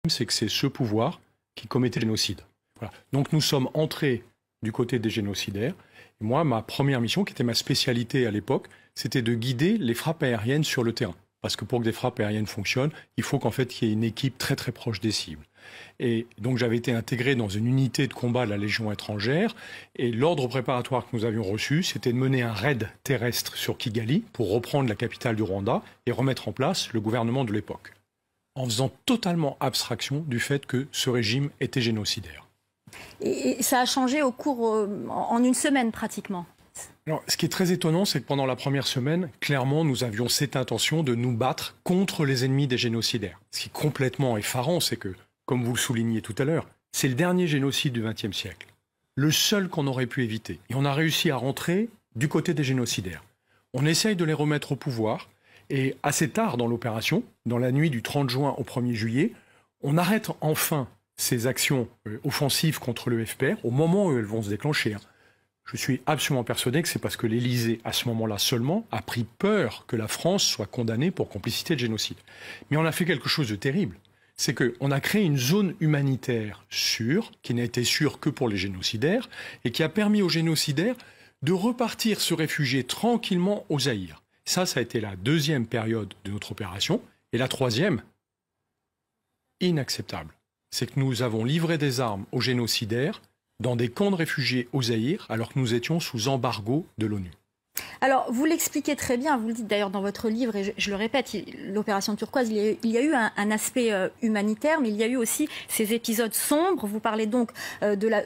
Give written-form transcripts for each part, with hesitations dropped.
c'est que c'est ce pouvoir qui commettait le génocide. Voilà. Donc nous sommes entrés du côté des génocidaires. Et moi, ma première mission, qui était ma spécialité à l'époque, c'était de guider les frappes aériennes sur le terrain. Parce que pour que des frappes aériennes fonctionnent, il faut qu'en fait il y ait une équipe très très proche des cibles. Et donc j'avais été intégré dans une unité de combat de la Légion étrangère. Et l'ordre préparatoire que nous avions reçu, c'était de mener un raid terrestre sur Kigali pour reprendre la capitale du Rwanda et remettre en place le gouvernement de l'époque, en faisant totalement abstraction du fait que ce régime était génocidaire. Et ça a changé au cours, en une semaine pratiquement. Alors, ce qui est très étonnant, c'est que pendant la première semaine, clairement, nous avions cette intention de nous battre contre les ennemis des génocidaires. Ce qui est complètement effarant, c'est que, comme vous le souligniez tout à l'heure, c'est le dernier génocide du XXe siècle. Le seul qu'on aurait pu éviter. Et on a réussi à rentrer du côté des génocidaires. On essaye de les remettre au pouvoir. Et assez tard dans l'opération, dans la nuit du 30 juin au 1er juillet, on arrête enfin ces actions offensives contre le FPR au moment où elles vont se déclencher. Je suis absolument persuadé que c'est parce que l'Élysée, à ce moment-là seulement, a pris peur que la France soit condamnée pour complicité de génocide. Mais on a fait quelque chose de terrible. C'est qu'on a créé une zone humanitaire sûre, qui n'a été sûre que pour les génocidaires, et qui a permis aux génocidaires de repartir se réfugier tranquillement au Zaïre. Ça a été la deuxième période de notre opération. Et la troisième, inacceptable, c'est que nous avons livré des armes aux génocidaires dans des camps de réfugiés au Zaïre, alors que nous étions sous embargo de l'ONU. Alors, vous l'expliquez très bien, vous le dites d'ailleurs dans votre livre, et je le répète, l'opération turquoise, il y a eu un aspect humanitaire, mais il y a eu aussi ces épisodes sombres. Vous parlez donc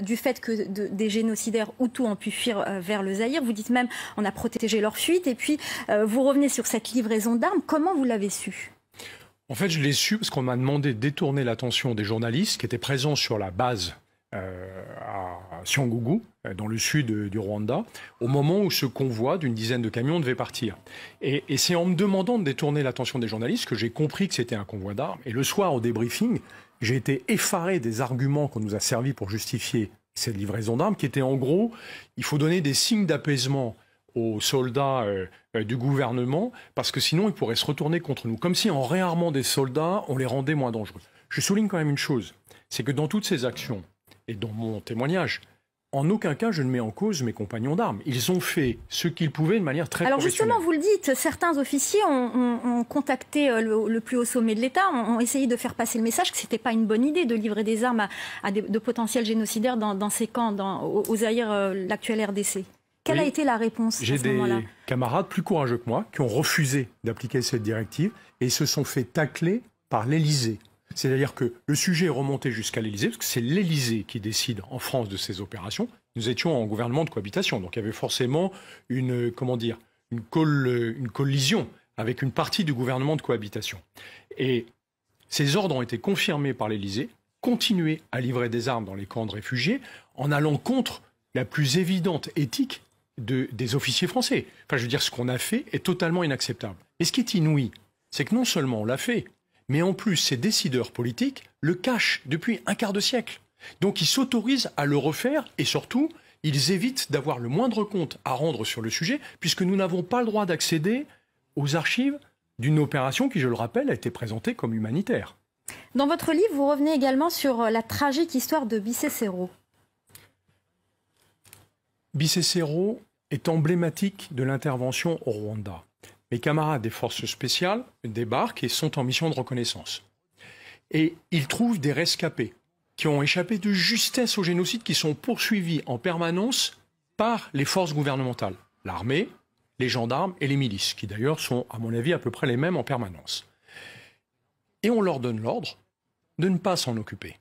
du fait que des génocidaires hutus ont pu fuir vers le Zaïre. Vous dites même on a protégé leur fuite, et puis vous revenez sur cette livraison d'armes. Comment vous l'avez su ? En fait, je l'ai su parce qu'on m'a demandé de détourner l'attention des journalistes qui étaient présents sur la base à Cyangugu, dans le sud du Rwanda, au moment où ce convoi d'une dizaine de camions devait partir. Et c'est en me demandant de détourner l'attention des journalistes que j'ai compris que c'était un convoi d'armes. Et le soir, au débriefing, j'ai été effaré des arguments qu'on nous a servis pour justifier cette livraison d'armes, qui étaient en gros, il faut donner des signes d'apaisement aux soldats du gouvernement, parce que sinon ils pourraient se retourner contre nous. Comme si en réarmant des soldats, on les rendait moins dangereux. Je souligne quand même une chose, c'est que dans toutes ces actions, et dans mon témoignage, en aucun cas je ne mets en cause mes compagnons d'armes. Ils ont fait ce qu'ils pouvaient de manière très professionnelle. Alors justement, vous le dites, certains officiers ont contacté le plus haut sommet de l'État, ont essayé de faire passer le message que ce n'était pas une bonne idée de livrer des armes à de potentiels génocidaires dans ces camps, au Zaïre, l'actuelle RDC. Quelle a été la réponse à ce moment-là ? J'ai des camarades plus courageux que moi qui ont refusé d'appliquer cette directive et se sont fait tacler par l'Élysée. C'est-à-dire que le sujet est remonté jusqu'à l'Élysée, parce que c'est l'Élysée qui décide en France de ces opérations. Nous étions en gouvernement de cohabitation, donc il y avait forcément une collision avec une partie du gouvernement de cohabitation. Et ces ordres ont été confirmés par l'Élysée, continuer à livrer des armes dans les camps de réfugiés, en allant contre la plus évidente éthique des officiers français. Enfin, je veux dire, ce qu'on a fait est totalement inacceptable. Et ce qui est inouï, c'est que non seulement on l'a fait, mais en plus, ces décideurs politiques le cachent depuis un quart de siècle. Donc ils s'autorisent à le refaire et surtout, ils évitent d'avoir le moindre compte à rendre sur le sujet, puisque nous n'avons pas le droit d'accéder aux archives d'une opération qui, je le rappelle, a été présentée comme humanitaire. Dans votre livre, vous revenez également sur la tragique histoire de Bisesero. Bisesero est emblématique de l'intervention au Rwanda. Mes camarades des forces spéciales débarquent et sont en mission de reconnaissance. Et ils trouvent des rescapés qui ont échappé de justesse au génocide, qui sont poursuivis en permanence par les forces gouvernementales, l'armée, les gendarmes et les milices, qui d'ailleurs sont, à mon avis, à peu près les mêmes en permanence. Et on leur donne l'ordre de ne pas s'en occuper.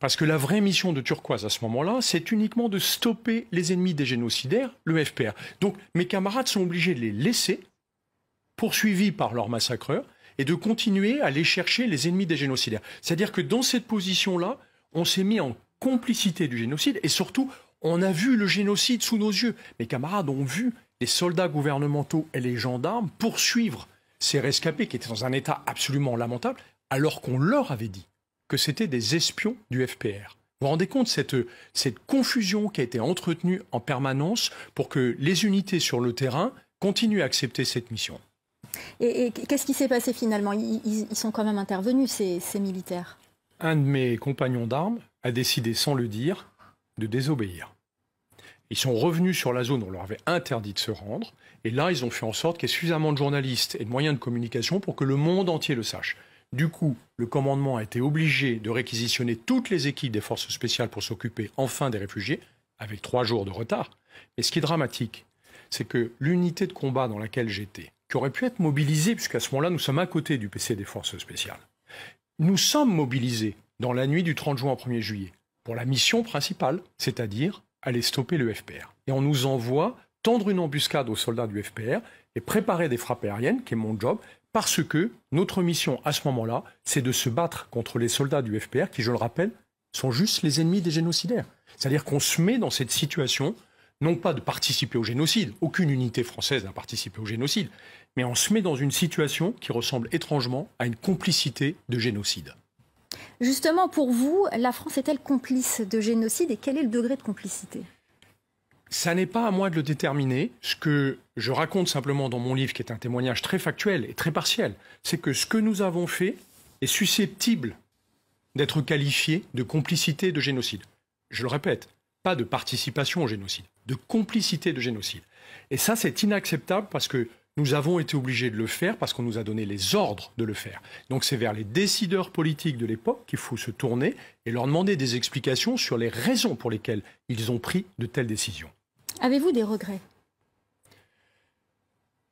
Parce que la vraie mission de Turquoise à ce moment-là, c'est uniquement de stopper les ennemis des génocidaires, le FPR. Donc mes camarades sont obligés de les laisser, poursuivis par leurs massacreurs, et de continuer à aller chercher les ennemis des génocidaires. C'est-à-dire que dans cette position-là, on s'est mis en complicité du génocide, et surtout, on a vu le génocide sous nos yeux. Mes camarades ont vu les soldats gouvernementaux et les gendarmes poursuivre ces rescapés qui étaient dans un état absolument lamentable, alors qu'on leur avait dit que c'était des espions du FPR. Vous vous rendez compte de cette confusion qui a été entretenue en permanence pour que les unités sur le terrain continuent à accepter cette mission. Et qu'est-ce qui s'est passé finalement ? Ils sont quand même intervenus, ces militaires ? un de mes compagnons d'armes a décidé, sans le dire, de désobéir. Ils sont revenus sur la zone où on leur avait interdit de se rendre, et là, ils ont fait en sorte qu'il y ait suffisamment de journalistes et de moyens de communication pour que le monde entier le sache. Du coup, le commandement a été obligé de réquisitionner toutes les équipes des forces spéciales pour s'occuper enfin des réfugiés, avec 3 jours de retard. Mais ce qui est dramatique, c'est que l'unité de combat dans laquelle j'étais, qui aurait pu être mobilisée, puisqu'à ce moment-là, nous sommes à côté du PC des forces spéciales, nous sommes mobilisés dans la nuit du 30 juin au 1er juillet pour la mission principale, c'est-à-dire aller stopper le FPR. Et on nous envoie tendre une embuscade aux soldats du FPR et préparer des frappes aériennes, qui est mon job, parce que notre mission à ce moment-là, c'est de se battre contre les soldats du FPR qui, je le rappelle, sont juste les ennemis des génocidaires. C'est-à-dire qu'on se met dans cette situation, non pas de participer au génocide, aucune unité française n'a participé au génocide, mais on se met dans une situation qui ressemble étrangement à une complicité de génocide. Justement, pour vous, la France est-elle complice de génocide et quel est le degré de complicité ? Ça n'est pas à moi de le déterminer. Ce que je raconte simplement dans mon livre, qui est un témoignage très factuel et très partiel, c'est que ce que nous avons fait est susceptible d'être qualifié de complicité de génocide. Je le répète, pas de participation au génocide, de complicité de génocide. Et ça, c'est inacceptable parce que nous avons été obligés de le faire parce qu'on nous a donné les ordres de le faire. Donc c'est vers les décideurs politiques de l'époque qu'il faut se tourner et leur demander des explications sur les raisons pour lesquelles ils ont pris de telles décisions. Avez-vous des regrets ?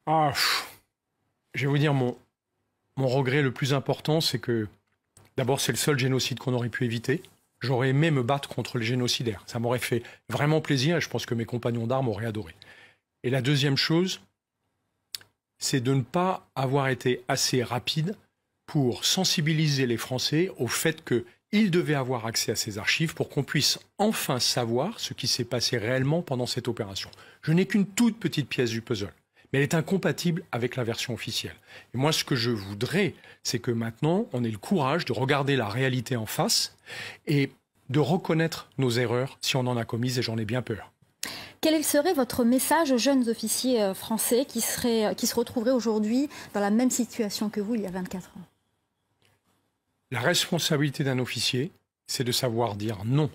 Je vais vous dire, mon regret le plus important, c'est que, d'abord, c'est le seul génocide qu'on aurait pu éviter. J'aurais aimé me battre contre les génocidaires. Ça m'aurait fait vraiment plaisir et je pense que mes compagnons d'armes auraient adoré. Et la deuxième chose, c'est de ne pas avoir été assez rapide pour sensibiliser les Français au fait qu'ils devaient avoir accès à ces archives pour qu'on puisse enfin savoir ce qui s'est passé réellement pendant cette opération. Je n'ai qu'une toute petite pièce du puzzle, mais elle est incompatible avec la version officielle. Et moi, ce que je voudrais, c'est que maintenant, on ait le courage de regarder la réalité en face et de reconnaître nos erreurs si on en a commises, et j'en ai bien peur. Quel serait votre message aux jeunes officiers français qui se retrouveraient aujourd'hui dans la même situation que vous il y a 24 ans ? La responsabilité d'un officier, c'est de savoir dire non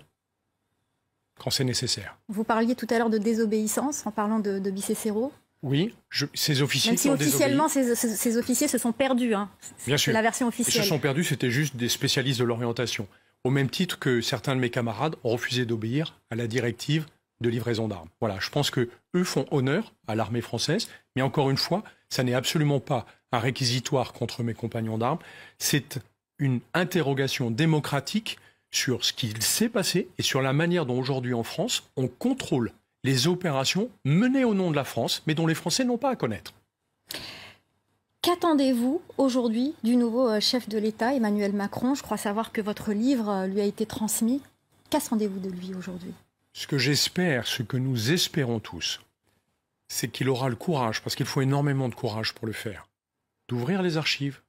quand c'est nécessaire. Vous parliez tout à l'heure de désobéissance en parlant de Bicécero. Oui, ces officiers même si officiellement ces officiers se sont perdus. Hein. Bien sûr. La version officielle. Ils se sont perdus, c'était juste des spécialistes de l'orientation. Au même titre que certains de mes camarades ont refusé d'obéir à la directive de livraison d'armes. Voilà, je pense qu'eux font honneur à l'armée française, mais encore une fois, ça n'est absolument pas un réquisitoire contre mes compagnons d'armes, c'est une interrogation démocratique sur ce qu'il s'est passé et sur la manière dont aujourd'hui en France, on contrôle les opérations menées au nom de la France, mais dont les Français n'ont pas à connaître. Qu'attendez-vous aujourd'hui du nouveau chef de l'État, Emmanuel Macron ? Je crois savoir que votre livre lui a été transmis. Qu'attendez-vous de lui aujourd'hui ? Ce que j'espère, ce que nous espérons tous, c'est qu'il aura le courage, parce qu'il faut énormément de courage pour le faire, d'ouvrir les archives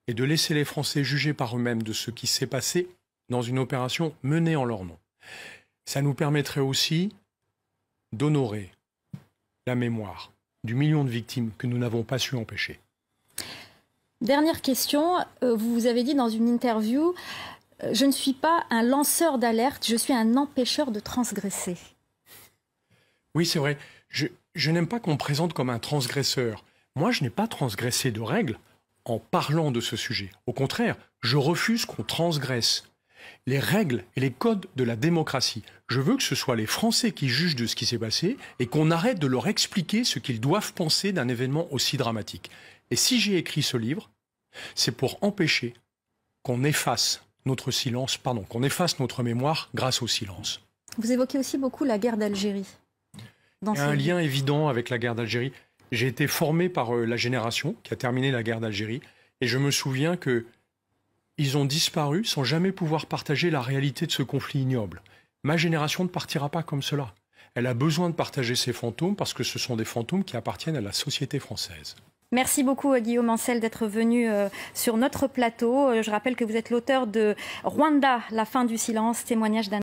et de laisser les Français juger par eux-mêmes de ce qui s'est passé dans une opération menée en leur nom. Ça nous permettrait aussi d'honorer la mémoire du million de victimes que nous n'avons pas su empêcher. Dernière question, vous avez dit dans une interview... Je ne suis pas un lanceur d'alerte, je suis un empêcheur de transgresser. Oui, c'est vrai. Je n'aime pas qu'on me présente comme un transgresseur. Moi, je n'ai pas transgressé de règles en parlant de ce sujet. Au contraire, je refuse qu'on transgresse les règles et les codes de la démocratie. Je veux que ce soit les Français qui jugent de ce qui s'est passé et qu'on arrête de leur expliquer ce qu'ils doivent penser d'un événement aussi dramatique. Et si j'ai écrit ce livre, c'est pour empêcher qu'on efface notre silence, qu'on efface notre mémoire grâce au silence. Vous évoquez aussi beaucoup la guerre d'Algérie. Il y a un lien évident avec la guerre d'Algérie. J'ai été formé par la génération qui a terminé la guerre d'Algérie et je me souviens qu'ils ont disparu sans jamais pouvoir partager la réalité de ce conflit ignoble. Ma génération ne partira pas comme cela. Elle a besoin de partager ses fantômes parce que ce sont des fantômes qui appartiennent à la société française. Merci beaucoup Guillaume Ancel d'être venu sur notre plateau. Je rappelle que vous êtes l'auteur de Rwanda, la fin du silence, témoignage d'un